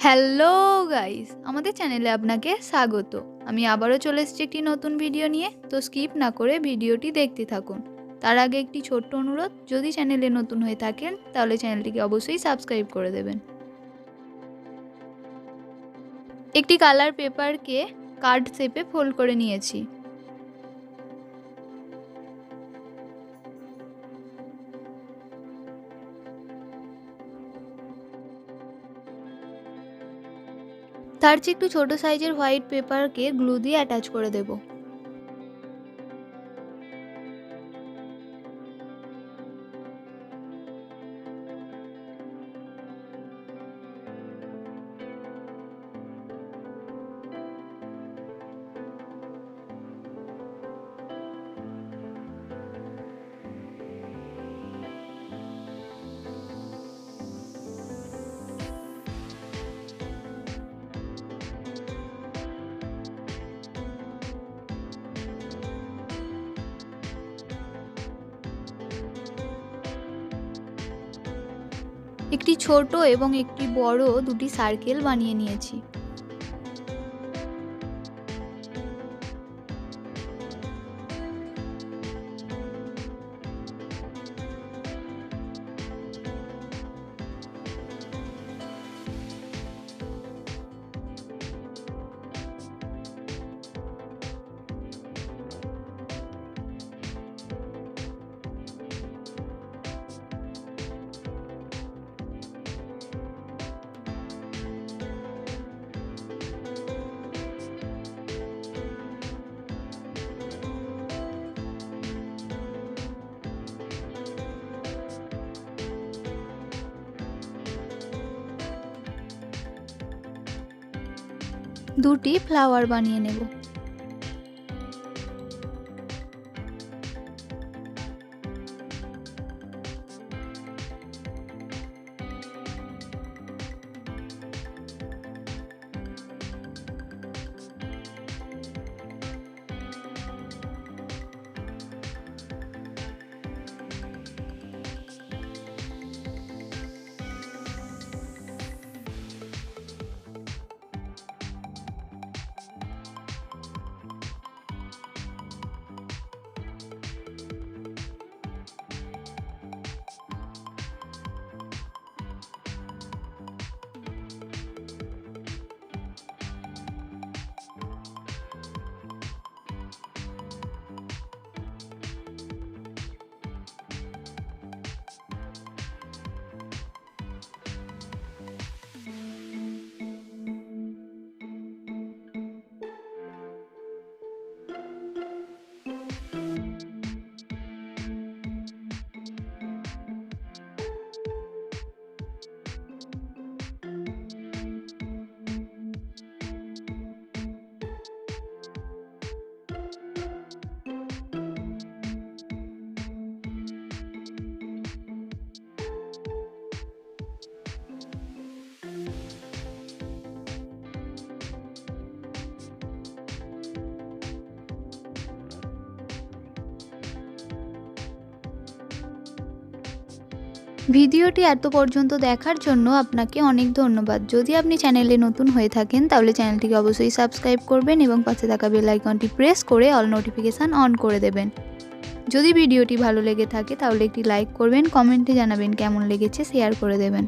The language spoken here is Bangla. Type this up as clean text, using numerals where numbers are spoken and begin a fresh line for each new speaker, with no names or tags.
হ্যালো গাইস, আমাদের চ্যানেলে আপনাকে স্বাগত। আমি আবারও চলে এসেছি একটি নতুন ভিডিও নিয়ে। তো স্কিপ না করে ভিডিওটি দেখতে থাকুন। তার আগে একটি ছোট্ট অনুরোধ, যদি চ্যানেলে নতুন হয়ে থাকেন তাহলে চ্যানেলটিকে অবশ্যই সাবস্ক্রাইব করে দেবেন। একটি কালার পেপারকে কার্ড শেপে ফোল্ড করে নিয়েছি। তার চেয়ে একটু ছোট সাইজের হোয়াইট পেপারকে গ্লু দিয়ে অ্যাটাচ করে দেব। একটি ছোট এবং একটি বড় দুটি সার্কেল বানিয়ে নিয়েছি। দুটি ফ্লাওয়ার বানিয়ে নেব। ভিডিওটি এত পর্যন্ত দেখার জন্য আপনাকে অনেক ধন্যবাদ। যদি আপনি চ্যানেলে নতুন হয়ে থাকেন তাহলে চ্যানেলটিকে অবশ্যই সাবস্ক্রাইব করবেন এবং পাশে থাকা বেল আইকনটি প্রেস করে অল নোটিফিকেশান অন করে দেবেন। যদি ভিডিওটি ভালো লেগে থাকে তাহলে একটি লাইক করবেন, কমেন্টে জানাবেন কেমন লেগেছে, শেয়ার করে দেবেন।